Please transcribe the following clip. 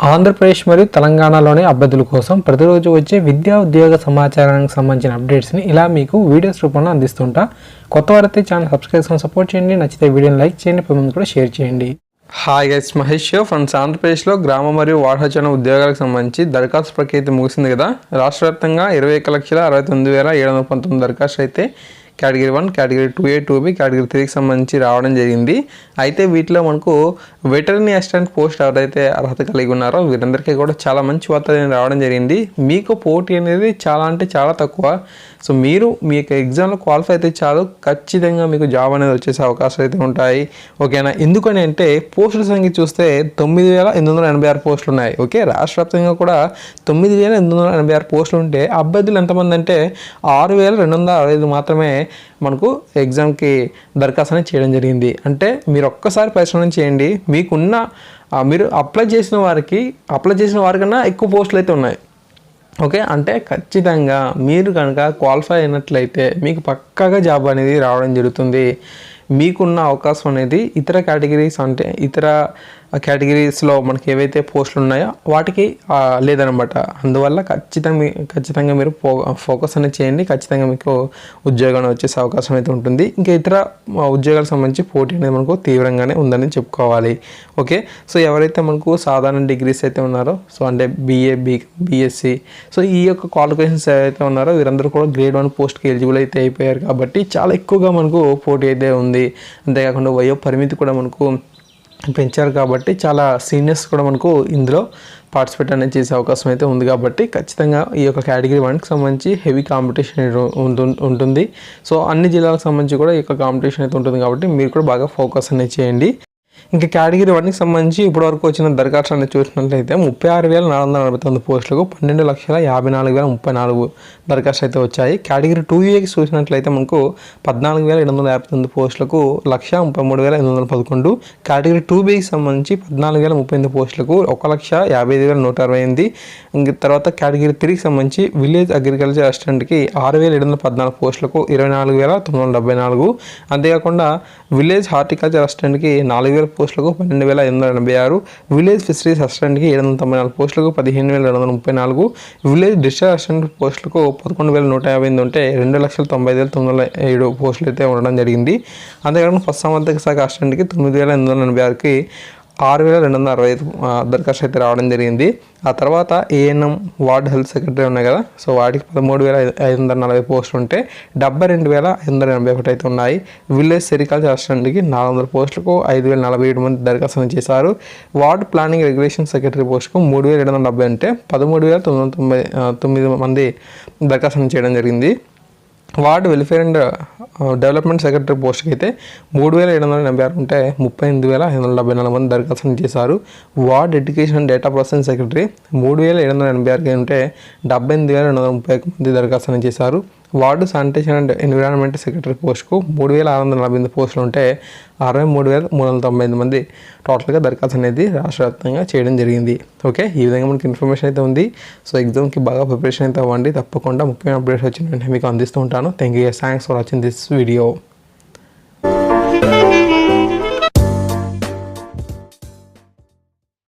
ఆంధ్రప్రదేశ్ మరియు తెలంగాణలోని అభ్యర్థుల కోసం ప్రతిరోజు వచ్చే విద్యా ఉద్యోగ సమాచారానికి సంబంధించిన అప్డేట్స్ని ఇలా మీకు వీడియోస్ రూపంలో అందిస్తుంటా. కొత్త వారైతే ఛానల్ సబ్స్క్రైబ్ చేసుకొని సపోర్ట్ చేయండి. నచ్చితే వీడియోని లైక్ చేయండి, పది మంది కూడా షేర్ చేయండి. Hi guys, Mahesh friends. ఆంధ్రప్రదేశ్లో గ్రామ మరియు వార్డు ఉద్యోగాలకు సంబంధించి దరఖాస్తు ప్రక్రియ అయితే ముగిసింది కదా. రాష్ట్ర వ్యాప్తంగా 21,69,719 దరఖాస్తులు అయితే category 1, category 2A, 2B, category 3కి సంబంధించి రావడం జరిగింది. అయితే వీటిలో మనకు వెటరనరీ అసిస్టెంట్ పోస్ట్ ఎవరైతే అర్హత కలిగి ఉన్నారో వీరందరికీ కూడా చాలా మంచి వార్తలు రావడం జరిగింది. మీకు పోటీ అనేది చాలా అంటే చాలా తక్కువ. సో మీరు మీ యొక్క ఎగ్జామ్లో క్వాలిఫై అయితే చాలు, ఖచ్చితంగా మీకు జాబ్ అనేది వచ్చేసే అవకాశాలు అయితే ఉంటాయి. ఓకేనా? ఎందుకని అంటే పోస్టుల సంఖ్య చూస్తే 9,886 పోస్టులు ఉన్నాయి. ఓకే, రాష్ట్ర వ్యాప్తంగా కూడా 9,886 పోస్టులు ఉంటే అభ్యర్థులు ఎంతమంది అంటే 6,265 మాత్రమే మనకు ఎగ్జామ్కి దరఖాస్తు అనేది చేయడం జరిగింది. అంటే మీరు ఒక్కసారి పరిశ్రమ చేయండి, మీకున్న మీరు అప్లై చేసిన వారికన్నా ఎక్కువ పోస్టులు అయితే ఉన్నాయి. ఓకే, అంటే ఖచ్చితంగా మీరు కనుక క్వాలిఫై అయినట్లయితే మీకు పక్కాగా జాబ్ అనేది రావడం జరుగుతుంది. మీకున్న అవకాశం అనేది ఇతర కేటగిరీస్లో మనకి ఏవైతే పోస్టులు ఉన్నాయో వాటికి లేదనమాట. అందువల్ల ఖచ్చితంగా మీరు ఫోకస్ అనేది చేయండి. ఖచ్చితంగా మీకు ఉద్యోగం వచ్చేసే అవకాశం అయితే ఉంటుంది. ఇంకా ఇతర ఉద్యోగాలకు సంబంధించి పోటీ అనేది మనకు తీవ్రంగానే ఉందని చెప్పుకోవాలి. ఓకే, సో ఎవరైతే మనకు సాధారణ డిగ్రీస్ అయితే ఉన్నారో, సో అంటే BA, BSc, సో ఈ యొక్క క్వాలిఫికేషన్స్ ఏవైతే ఉన్నారో వీరందరూ కూడా గ్రేడ్ 1 పోస్ట్కి ఎలిజిబుల్ అయితే అయిపోయారు. కాబట్టి చాలా ఎక్కువగా మనకు పోటీ అయితే ఉంది. అంతేకాకుండా వయో పరిమితి కూడా మనకు పెంచారు. కాబట్టి చాలా సీనియర్స్ కూడా మనకు ఇందులో పార్టిసిపేట్ అనేది చేసే అవకాశం అయితే ఉంది. కాబట్టి ఖచ్చితంగా ఈ యొక్క కేటగిరీ 1కి సంబంధించి హెవీ కాంపిటీషన్ ఉంటుంది. సో అన్ని జిల్లాలకు సంబంధించి కూడా ఈ యొక్క కాంపిటీషన్ అయితే ఉంటుంది. కాబట్టి మీరు కూడా బాగా ఫోకస్ అనేది చేయండి. ఇంకా కేటగిరీ 1కి సంబంధించి ఇప్పటివరకు వచ్చిన దరఖాస్తులు అనేది చూసినట్లయితే 36,449 పోస్టులకు 12,54,034 దరఖాస్తులు అయితే వచ్చాయి. కేటగిరీ 2Aకి చూసినట్లయితే మనకు 14,759 పోస్టులకు 1,33,811. కేటగిరీ 2Bకి సంబంధించి 14,038 పోస్టులకు 1,55,128. ఇంక తర్వాత కేటగిరీ 3కి సంబంధించి విలేజ్ అగ్రికల్చర్ అసిస్టెంట్కి 6,714 పోస్టులకు 24,974. అంతేకాకుండా విలేజ్ హార్టికల్చర్ అసిస్టెంట్కి 4,000 పోస్టులకు 12,886. విలేజ్ ఫిషరీస్ అసిస్టెంట్కి 794 పోస్టులకు 15,234. విలేజ్ డిస్ట్రిక్ట్ అసిస్టెంట్ పోస్టులకు 11,158 ఉంటే 2,95,907 పోస్టులు అయితే ఉండడం జరిగింది. అంతేకాకుండా పశుసంవర్ధక శాఖ అసిస్టెంట్కి 9,886కి 6,265 దరఖాస్తు అయితే రావడం జరిగింది. ఆ తర్వాత ANM వార్డ్ హెల్త్ సెక్రటరీ ఉన్నాయి కదా, సో వాటికి 13,540 పోస్టులు ఉంటే 72,581 అయితే ఉన్నాయి. విలేజ్ సెరికల్చర్ అసిస్టెంట్కి 400 పోస్టులకు 5,047 మంది దరఖాస్తు చేశారు. వార్డ్ ప్లానింగ్ రెగ్యులేషన్ సెక్రటరీ పోస్టుకు 3,770 ఉంటే 13,999 మంది దరఖాస్తు చేయడం జరిగింది. Ward welfare and development secretary పోస్ట్కి అయితే 3,786 ఉంటే 38,574 మంది దరఖాస్తు చేశారు. Ward education and data processing secretary 3,786 ఉంటే 78,231 మంది దరఖాస్తు చేశారు. Ward sanitation and environment secretary పోస్టుకు 3,648 పోస్టులు ఉంటే 63,395 మంది టోటల్గా దరఖాస్తు అనేది రాష్ట్ర వ్యాప్తంగా చేయడం జరిగింది. ఓకే, ఈ విధంగా మనకి ఇన్ఫర్మేషన్ అయితే ఉంది. సో ఎగ్జామ్కి బాగా ప్రిపరేషన్ అయితే అవ్వండి. తప్పకుండా ముఖ్యమైన అప్డేట్స్ వచ్చిన వెంటనే మీకు అందిస్తూ ఉంటాను. Thanks for watching this video.